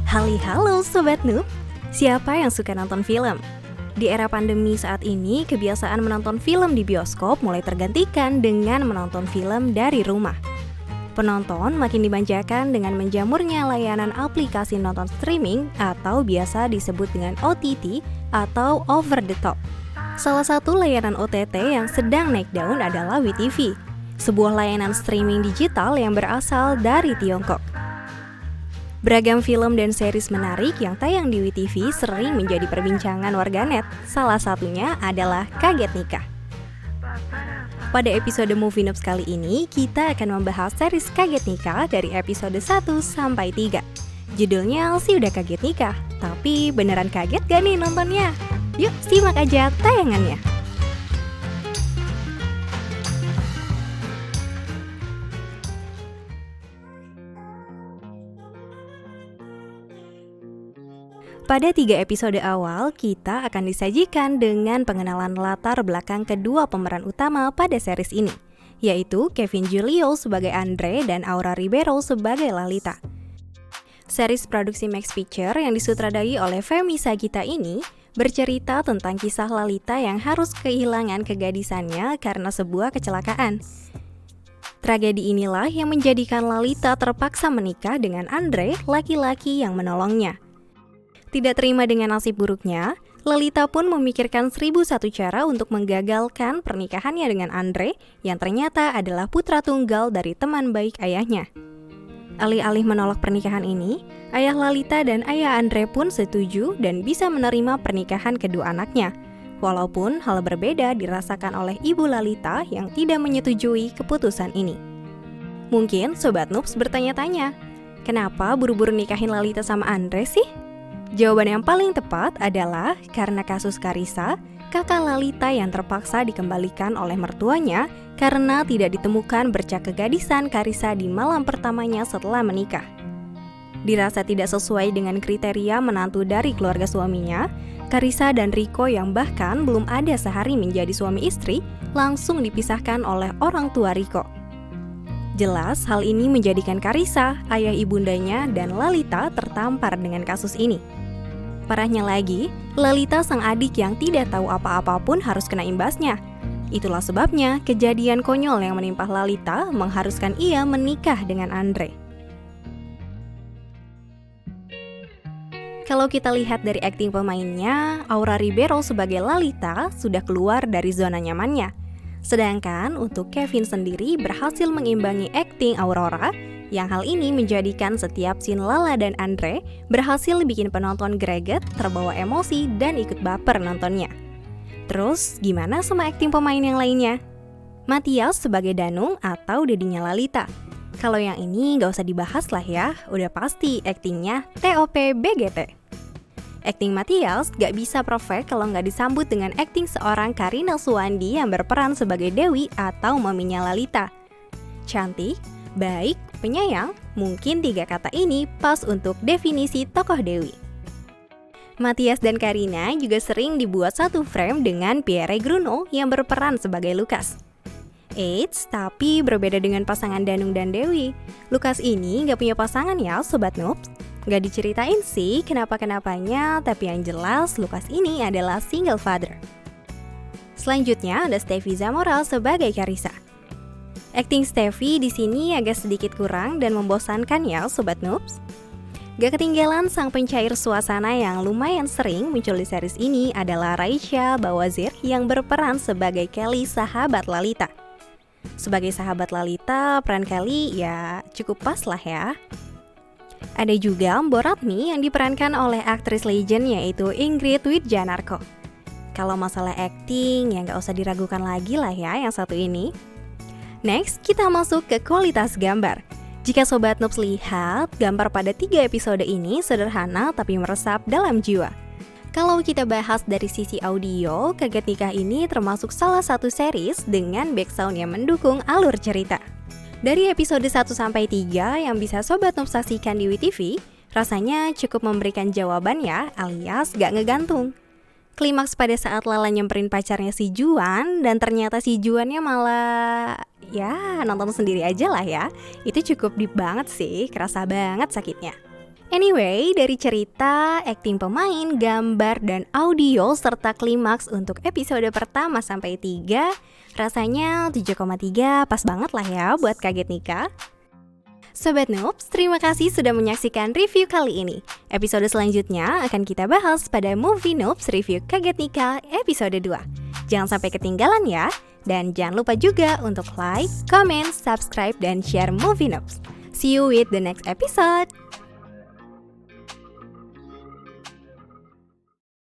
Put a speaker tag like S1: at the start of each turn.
S1: Halo Sobat Noob, siapa yang suka nonton film? Di era pandemi saat ini, kebiasaan menonton film di bioskop mulai tergantikan dengan menonton film dari rumah. Penonton makin dimanjakan dengan menjamurnya layanan aplikasi nonton streaming atau biasa disebut dengan OTT atau over the top. Salah satu layanan OTT yang sedang naik daun adalah WeTV, sebuah layanan streaming digital yang berasal dari Tiongkok. Beragam film dan series menarik yang tayang di WeTV sering menjadi perbincangan warganet. Salah satunya adalah Kaget Nikah. Pada episode Movie Noobs kali ini, kita akan membahas series Kaget Nikah dari episode 1 sampai 3. Judulnya sih udah kaget nikah, tapi beneran kaget gak nih nontonnya? Yuk simak aja tayangannya. Pada 3 episode awal, kita akan disajikan dengan pengenalan latar belakang kedua pemeran utama pada series ini, yaitu Kevin Julio sebagai Andre dan Aura Ribeiro sebagai Lalita. Series produksi Max Picture yang disutradai oleh Femi Sagita ini bercerita tentang kisah Lalita yang harus kehilangan kegadisannya karena sebuah kecelakaan. Tragedi inilah yang menjadikan Lalita terpaksa menikah dengan Andre, laki-laki yang menolongnya. Tidak terima dengan nasib buruknya, Lalita pun memikirkan 1001 cara untuk menggagalkan pernikahannya dengan Andre yang ternyata adalah putra tunggal dari teman baik ayahnya. Alih-alih menolak pernikahan ini, ayah Lalita dan ayah Andre pun setuju dan bisa menerima pernikahan kedua anaknya. Walaupun hal berbeda dirasakan oleh ibu Lalita yang tidak menyetujui keputusan ini. Mungkin Sobat Noobs bertanya-tanya, kenapa buru-buru nikahin Lalita sama Andre sih? Jawaban yang paling tepat adalah karena kasus Karissa, kakak Lalita yang terpaksa dikembalikan oleh mertuanya karena tidak ditemukan bercak kegadisan Karissa di malam pertamanya setelah menikah. Dirasa tidak sesuai dengan kriteria menantu dari keluarga suaminya, Karissa dan Riko yang bahkan belum ada sehari menjadi suami istri langsung dipisahkan oleh orang tua Riko. Jelas hal ini menjadikan Karissa, ayah ibundanya, dan Lalita tertampar dengan kasus ini. Parahnya lagi, Lalita sang adik yang tidak tahu apa-apa pun harus kena imbasnya. Itulah sebabnya kejadian konyol yang menimpa Lalita mengharuskan ia menikah dengan Andre. Kalau kita lihat dari akting pemainnya, Aura Ribeiro sebagai Lalita sudah keluar dari zona nyamannya. Sedangkan untuk Kevin sendiri berhasil mengimbangi akting Aurora, yang hal ini menjadikan setiap scene Lala dan Andre berhasil bikin penonton greget, terbawa emosi, dan ikut baper nontonnya. Terus, gimana sama akting pemain yang lainnya? Matias sebagai Danung atau dedinya Lalita. Kalau yang ini gak usah dibahas lah ya, udah pasti aktingnya TOP BGT. Akting Matias gak bisa perfect kalau gak disambut dengan akting seorang Karina Suwandi yang berperan sebagai Dewi atau maminya Lalita. Cantik, baik, penyayang, mungkin 3 kata ini pas untuk definisi tokoh Dewi. Matias dan Karina juga sering dibuat satu frame dengan Pierre Gruno yang berperan sebagai Lukas. Eits, tapi berbeda dengan pasangan Danung dan Dewi. Lukas ini gak punya pasangan ya Sobat Noobs. Gak diceritain sih kenapa-kenapanya, tapi yang jelas Lukas ini adalah single father. Selanjutnya ada Steffi Zamora sebagai Karissa. Akting Steffi di sini agak sedikit kurang dan membosankan ya Sobat Noobs. Gak ketinggalan sang pencair suasana yang lumayan sering muncul di series ini adalah Raisya Bawazir yang berperan sebagai Kelly sahabat Lalita. Sebagai sahabat Lalita, peran Kelly ya cukup pas lah ya. Ada juga Mbok Ratmi yang diperankan oleh aktris legend yaitu Ingrid Widjanarko. Kalau masalah akting ya gak usah diragukan lagi lah ya yang satu ini. Next, kita masuk ke kualitas gambar. Jika Sobat Noobs lihat, gambar pada 3 episode ini sederhana tapi meresap dalam jiwa. Kalau kita bahas dari sisi audio, Kaget Nikah ini termasuk salah satu series dengan background yang mendukung alur cerita. Dari episode 1 sampai 3 yang bisa Sobat Noobs saksikan di WeTV, rasanya cukup memberikan jawaban ya, alias gak ngegantung. Klimaks pada saat Lala nyemperin pacarnya si Juan dan ternyata si Juannya malah ya nonton sendiri aja lah ya. Itu cukup deep banget sih, kerasa banget sakitnya. Anyway, dari cerita, akting pemain, gambar, dan audio, serta klimaks untuk episode pertama sampai 3, rasanya 7,3 pas banget lah ya buat Kaget Nikah. Sobat Noobs, terima kasih sudah menyaksikan review kali ini. Episode selanjutnya akan kita bahas pada Movie Noobs Review Kaget Nikah episode 2. Jangan sampai ketinggalan ya. Dan jangan lupa juga untuk like, comment, subscribe, dan share Movie Noobs. See you with the next episode.